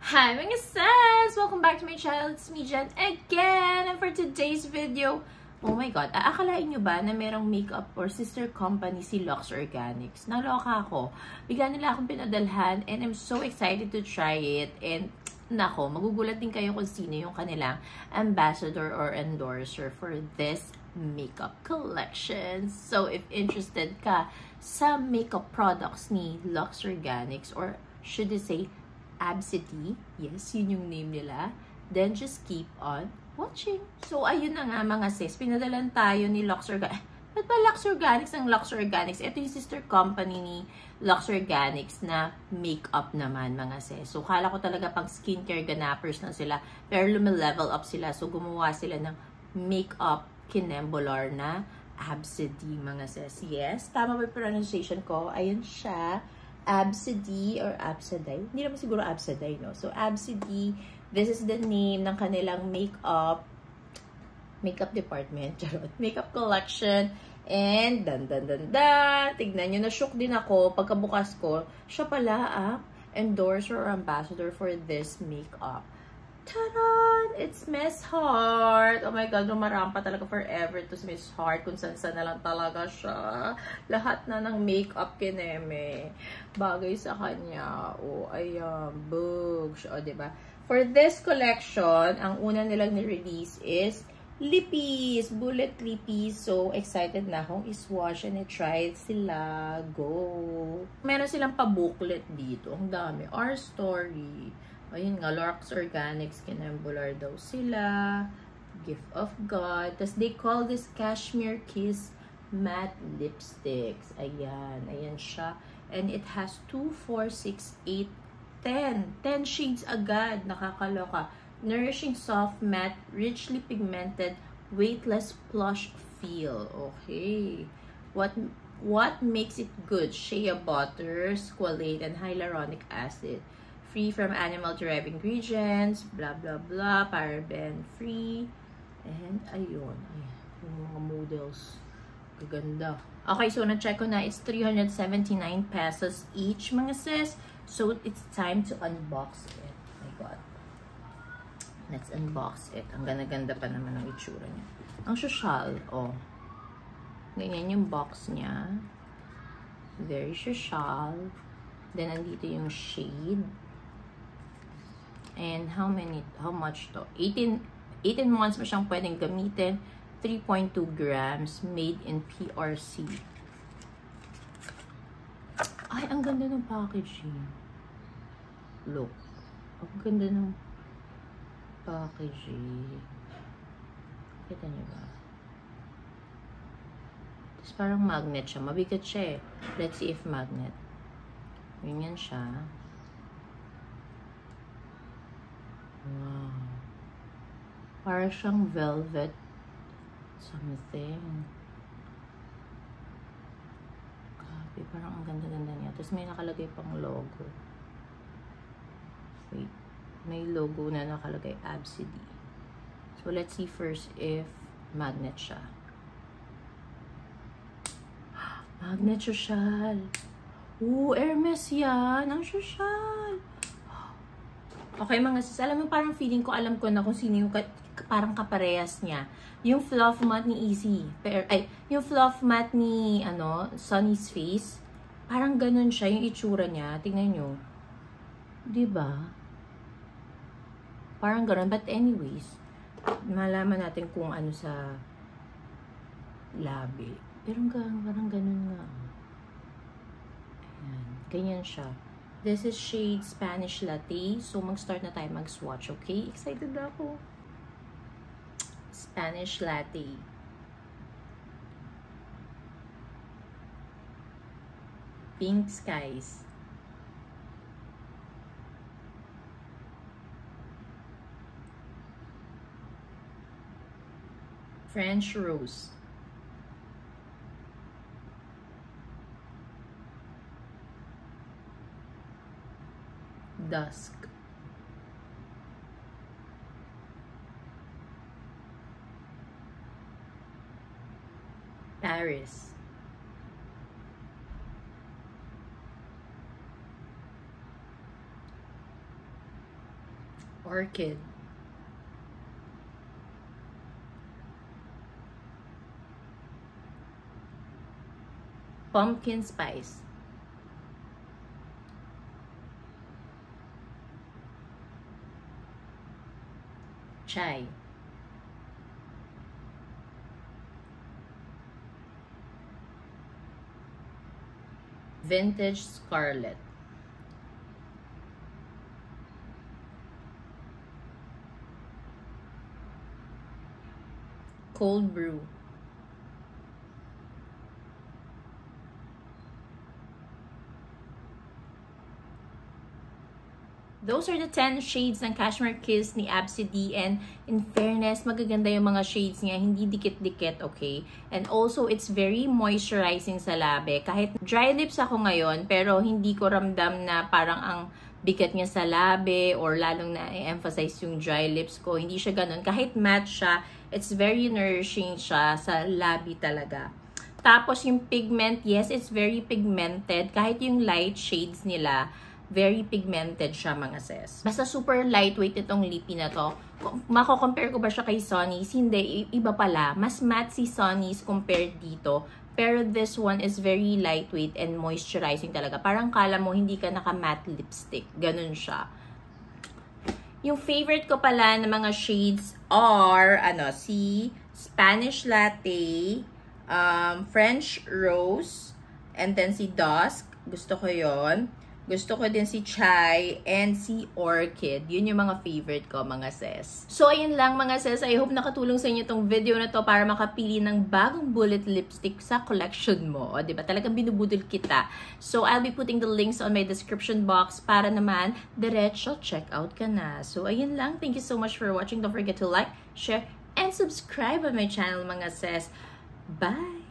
Hi mga sis! Welcome back to my channel. It's me, Jen, again. And for today's video, oh my god, aakalain nyo ba na merong makeup or sister company si Lux Organics? Naloka ako. Bigla nila akong pinadalhan and I'm so excited to try it. And nako, magugulat din kayo kung sino yung kanilang ambassador or endorser for this makeup collection. So if interested ka sa makeup products ni Lux Organics, or should I say Absidy, yes, yun yung name nila, then just keep on watching. So, ayun na nga mga sis, pinadalan tayo ni Lux Organics. Ba't ba Lux Organics ang Lux Organics? Ito yung sister company ni Lux Organics na makeup naman mga sis. So, kala ko talaga pang skincare ganappers na sila, pero lumilevel up sila. So, gumawa sila ng makeup kinembolar na Absidy mga sis. Yes, tama ba yung pronunciation ko? Ayun siya. Absidy or Absidy. Hindi naman siguro Absidy, no? So, Absidy, this is the name ng kanilang makeup department, makeup collection, and tignan nyo, na-shook din ako, pagkabukas ko, siya pala endorser or ambassador for this makeup. Taran! It's Miss Heart. Oh my God, rumarampa talaga forever to Miss Heart. Kung saan na lang talaga siya. Lahat na ng makeup kineme. Bagay sa kanya. Oh, ayan. Bugs. O, diba? For this collection, ang una nilang ni-release is lippies. Bullet lippies. So, excited na akong iswash and i-try sila. Go! Meron silang pa-booklet dito. Ang dami. Our Story. Ayun nga, Lux Organics, kinembular daw sila. Gift of God. Tapos they call this Cashmere Kiss Matte Lipsticks. Ayan. Ayan siya. And it has 2, 4, 6, 8, 10. 10 shades agad. Nakakaloka. Nourishing soft matte, richly pigmented, weightless plush feel. Okay. What makes it good? Shea butter, squalane, and hyaluronic acid. Free from animal-derived ingredients, blah, blah, blah, paraben-free, and ayun, yung mga models, kaganda. Okay, so na-check ko na, it's 379 pesos each, mga sis. So, it's time to unbox it. Oh my God. Let's unbox it. Ang ganda-ganda pa naman ang itsura niya. Ang social, oh. Ganyan yung box niya. Very social. Then, nandito yung shade. And how much to? 18 months mo siyang pwedeng gamitin. 3.2 grams. Made in PRC. Ay, ang ganda ng packaging. Look. Ang ganda ng packaging. Kita niyo ba? Tapos parang magnet siya. Mabigat siya eh. Let's see if magnet. Ganyan siya. Wow. Parang siyang velvet something. Grabe, parang ang ganda-ganda niya. Tapos may nakalagay pang logo. Wait. May logo na nakalagay Absidy. So, let's see first if magnet siya. Magnet social. Ooh, Hermes yan. Ang social. Okay mga sis, alam mo parang feeling ko, alam ko na kung sino yung parang kaparehas niya. Yung Fluff Matte ni Easy. Yung Fluff Matte ni, Sunny's Face. Parang ganun siya, yung itsura niya. Tingnan nyo. Diba? Parang ganun. But anyways, malaman natin kung ano sa labi. Pero parang ganun nga. Ayan. Ganyan siya. This is shade Spanish Latte. So, mag-start na tayo mag-swatch, okay? Excited na ako. Spanish Latte. Pink Skies. French Rose. Dusk. Paris. Orchid. Pumpkin spice. Chai. Vintage Scarlet. Cold brew. Those are the 10 shades ng Cashmere Kiss ni Absidy, and in fairness, magaganda yung mga shades niya, hindi dikit-dikit, okay? And also, it's very moisturizing sa labi. Kahit dry lips ako ngayon, pero hindi ko ramdam na parang ang bigat niya sa labi or lalong na-emphasize yung dry lips ko. Hindi siya ganun. Kahit matte siya, it's very nourishing siya sa labi talaga. Tapos yung pigment, yes, it's very pigmented. Kahit yung light shades nila, very pigmented siya mga sis. Basta super lightweight itong lippy na to. Mako-compare ko ba siya kay Sonny's? Hindi, iba pala. Mas matte si Sonny's compared dito. Pero this one is very lightweight and moisturizing talaga. Parang kala mo hindi ka naka-matte lipstick. Ganun siya. Yung favorite ko pala ng mga shades are, si Spanish Latte, French Rose, and then si Dusk. Gusto ko yon. Gusto ko din si Chai and si Orchid. Yun yung mga favorite ko, mga sis. So, ayun lang mga sis. I hope nakatulong sa inyo tong video na to para makapili ng bagong bullet lipstick sa collection mo. O, diba? Talagang binubudol kita. So, I'll be putting the links on my description box para naman diretso check out ka na. So, ayun lang. Thank you so much for watching. Don't forget to like, share, and subscribe on my channel, mga sis. Bye!